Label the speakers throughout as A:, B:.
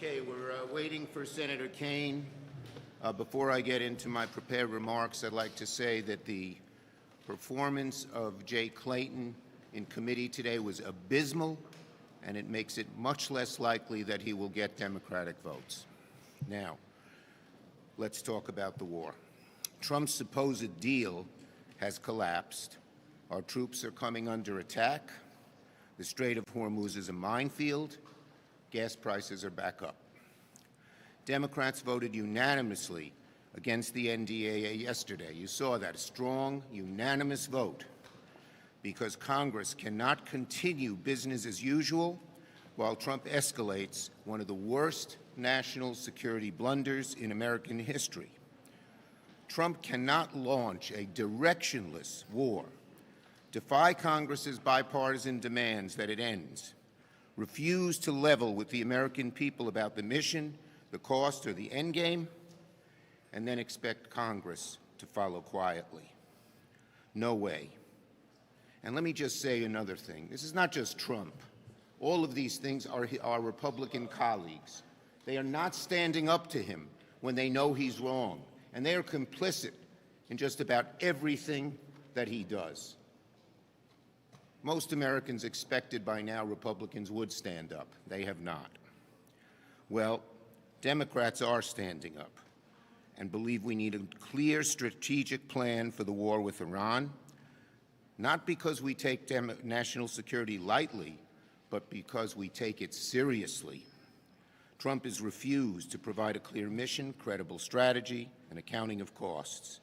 A: Okay, we're waiting for Senator Kaine. Before I get into my prepared remarks, I'd like to say that the performance of Jay Clayton in committee today was abysmal, and it makes it much less likely that he will get Democratic votes. Now, let's talk about the war. Trump's supposed deal has collapsed. Our troops are coming under attack. The Strait of Hormuz is a minefield. Gas prices are back up. Democrats voted unanimously against the NDAA yesterday. You saw that, a strong, unanimous vote, because Congress cannot continue business as usual while Trump escalates one of the worst national security blunders in American history. Trump cannot launch a directionless war, defy Congress's bipartisan demands that it ends, refuse to level with the American people about the mission, the cost, or the end game, and then expect Congress to follow quietly. No way. And let me just say another thing. This is not just Trump. All of these things are our Republican colleagues. They are not standing up to him when they know he's wrong, and they are complicit in just about everything that he does. Most Americans expected by now Republicans would stand up. They have not. Well, Democrats are standing up and believe we need a clear strategic plan for the war with Iran, not because we take national security lightly, but because we take it seriously. Trump has refused to provide a clear mission, credible strategy, and accounting of costs.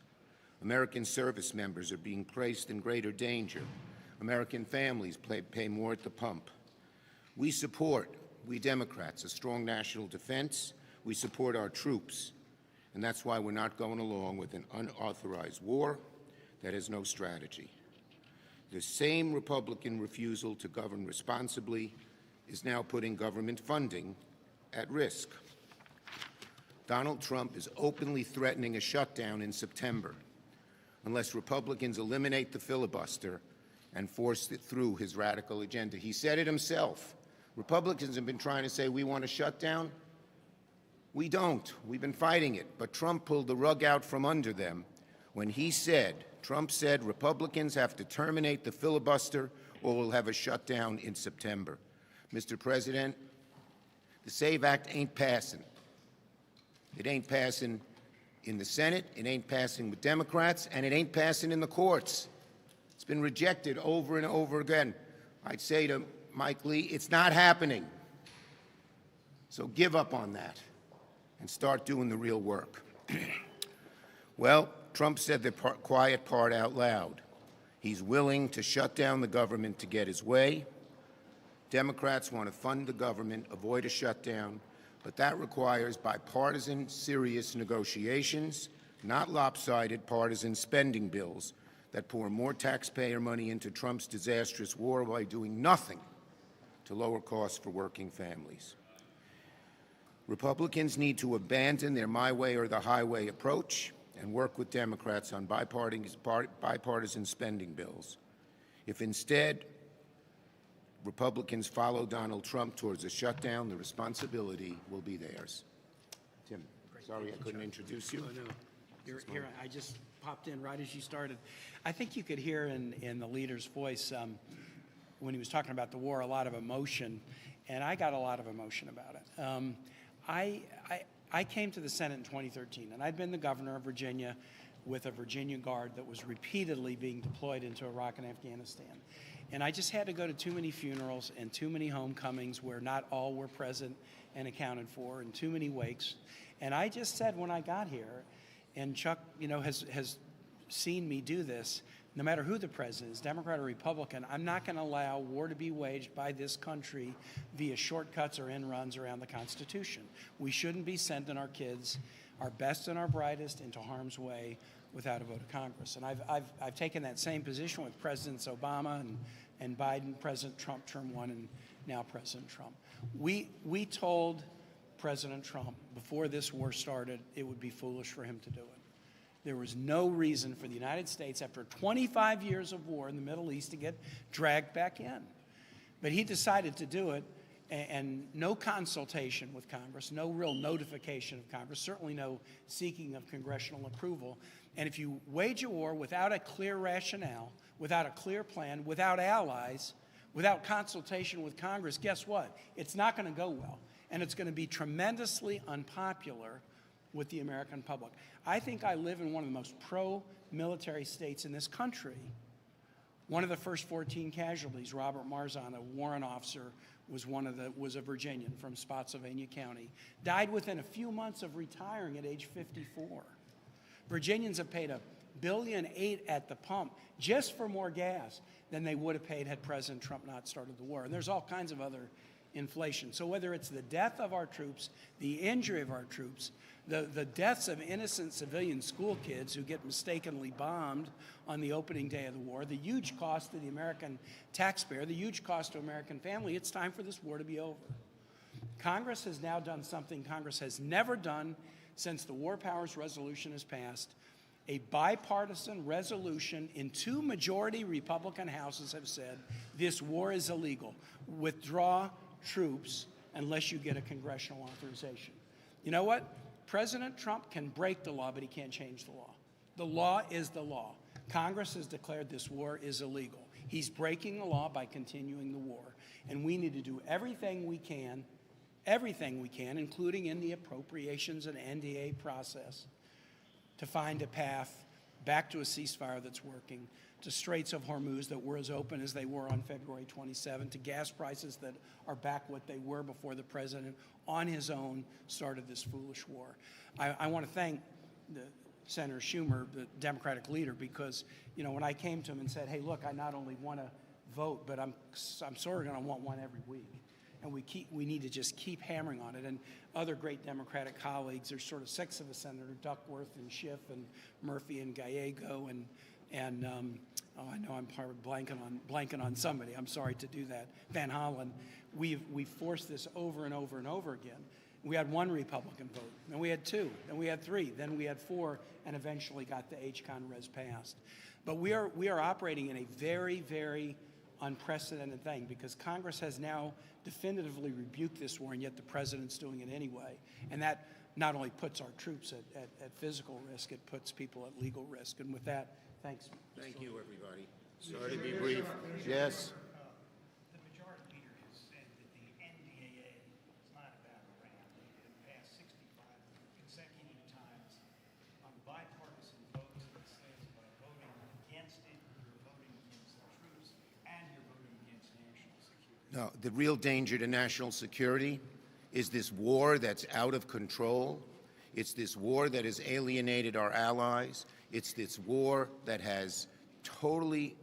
A: American service members are being placed in greater danger. American families pay more at the pump. We Democrats, a strong national defense. We support our troops, and that's why we're not going along with an unauthorized war that has no strategy. The same Republican refusal to govern responsibly is now putting government funding at risk. Donald Trump is openly threatening a shutdown in September unless Republicans eliminate the filibuster and force it through his radical agenda. He said it himself. Republicans have been trying to say we want a shutdown. We don't. We've been fighting it. But Trump pulled the rug out from under them when Trump said Republicans have to terminate the filibuster or we'll have a shutdown in September. Mr. President, the SAVE Act ain't passing. It ain't passing in the Senate, it ain't passing with Democrats, and it ain't passing in the courts. It's been rejected over and over again. I'd say to Mike Lee, it's not happening. So give up on that and start doing the real work. Well, Trump said the quiet part out loud. He's willing to shut down the government to get his way. Democrats want to fund the government, avoid a shutdown, but that requires bipartisan, serious negotiations, not lopsided partisan spending bills that pour more taxpayer money into Trump's disastrous war by doing nothing to lower costs for working families. Republicans need to abandon their my way or the highway approach and work with Democrats on bipartisan spending bills. If instead Republicans follow Donald Trump towards a shutdown, the responsibility will be theirs. Tim, sorry I couldn't introduce you.
B: Oh, no. You're here. I just popped in right as you started. I think you could hear in the leader's voice when he was talking about the war a lot of emotion, and I got a lot of emotion about it. I came to the Senate in 2013, and I'd been the governor of Virginia with a Virginia Guard that was repeatedly being deployed into Iraq and Afghanistan. And I just had to go to too many funerals and too many homecomings where not all were present and accounted for, and too many wakes. And I just said when I got here, and Chuck, has seen me do this, no matter who the president is, Democrat or Republican, I'm not going to allow war to be waged by this country via shortcuts or end runs around the Constitution. We shouldn't be sending our kids, our best and our brightest, into harm's way without a vote of Congress. And I've taken that same position with Presidents Obama and Biden, President Trump, term one, and now President Trump. We told President Trump before this war started it would be foolish for him to do it. There was no reason for the United States, after 25 years of war in the Middle East, to get dragged back in. But he decided to do it, and no consultation with Congress, no real notification of Congress, certainly no seeking of congressional approval. And if you wage a war without a clear rationale, without a clear plan, without allies, without consultation with Congress, guess what? It's not going to go well, and it's going to be tremendously unpopular with the American public. I think I live in one of the most pro-military states in this country. One of the first 14 casualties, Robert Marzon, a warrant officer, was a Virginian from Spotsylvania County, died within a few months of retiring at age 54. Virginians have paid $1.8 billion at the pump just for more gas than they would have paid had President Trump not started the war. And there's all kinds of other inflation. So whether it's the death of our troops, the injury of our troops, the deaths of innocent civilian school kids who get mistakenly bombed on the opening day of the war, the huge cost to the American taxpayer, the huge cost to American family, it's time for this war to be over. Congress has now done something Congress has never done since the War Powers Resolution has passed. A bipartisan resolution in 2 majority Republican houses have said this war is illegal. Withdraw troops unless you get a congressional authorization. You know what? President Trump can break the law, but he can't change the law. The law is the law. Congress has declared this war is illegal. He's breaking the law by continuing the war. And we need to do everything we can, including in the appropriations and NDA process, to find a path back to a ceasefire that's working, to Straits of Hormuz that were as open as they were on February 27, to gas prices that are back what they were before the president on his own started this foolish war. I want to thank Senator Schumer, the Democratic leader, because, you know, when I came to him and said, hey, look, I not only want to vote, but I'm sort of going to want one every week. And we need to just keep hammering on it. And other great Democratic colleagues, there's sort of 6 of us, Senator Duckworth and Schiff and Murphy and Gallego and I know I'm blanking on somebody. I'm sorry to do that. Van Hollen. We've forced this over and over and over again. We had 1 Republican vote, then we had 2, then we had 3, then we had 4, and eventually got the HCON res passed. But we are operating in a very, very unprecedented thing, because Congress has now definitively rebuked this war, and yet the president's doing it anyway. And that not only puts our troops at physical risk, it puts people at legal risk. And with that, thanks.
A: Thank you, everybody. Sorry to be brief. Yes.
C: The majority leader has said that the NDAA is not a battleground. It passed 65 consecutive times on bipartisan votes. It says by voting against it, you're voting against the troops and you're voting against national security.
A: No, the real danger to national security is this war that's out of control. It's this war that has alienated our allies. It's this war that has totally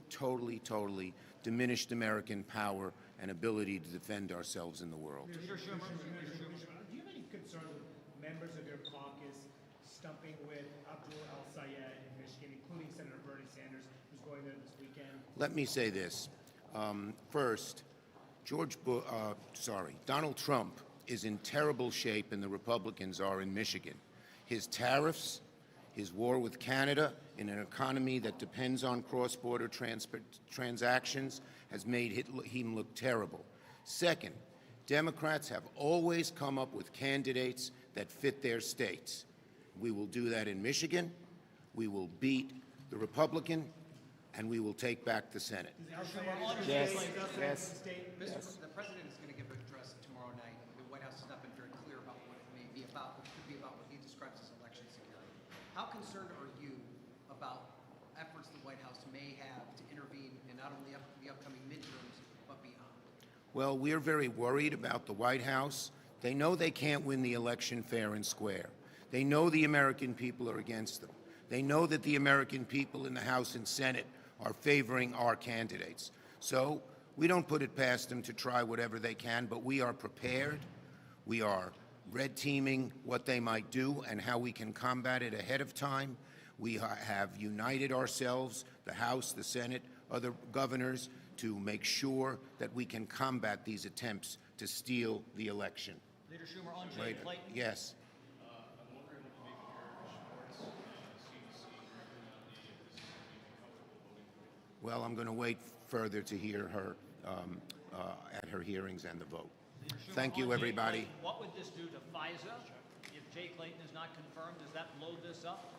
A: diminished American power and ability to defend ourselves in the world.
D: Leader Schumer, do you have any concern with members of your caucus stumping with Abdul El-Sayed in Michigan, including Senator Bernie Sanders, who's going there this weekend?
A: Let me say this. First, Donald Trump is in terrible shape, and the Republicans are in Michigan. His tariffs, his war with Canada in an economy that depends on cross-border transactions has made him look terrible. Second, Democrats have always come up with candidates that fit their states. We will do that in Michigan. We will beat the Republican, and we will take back the Senate.
E: Yes. The president is going to give an address tomorrow night. The White House has not been very clear about what it may be about, what could be about what he describes as election security. How concerned are you about efforts the White House may have to intervene in not only the upcoming midterms, but beyond?
A: Well, we're very worried about the White House. They know they can't win the election fair and square. They know the American people are against them. They know that the American people in the House and Senate are favoring our candidates. So we don't put it past them to try whatever they can, but we are prepared. We are red teaming what they might do and how we can combat it ahead of time. We have united ourselves, the House, the Senate, other governors, to make sure that we can combat these attempts to steal the election.
C: Leader Schumer, on Jay Clayton.
A: Yes.
F: I'm wondering what you make of your reports CDC recommending this
A: Well, I'm going to wait further to hear her at her hearings and the vote. Thank you,
G: On Jay
A: everybody.
G: Clayton, what would this do to FISA? If Jay Clayton is not confirmed, does that load this up?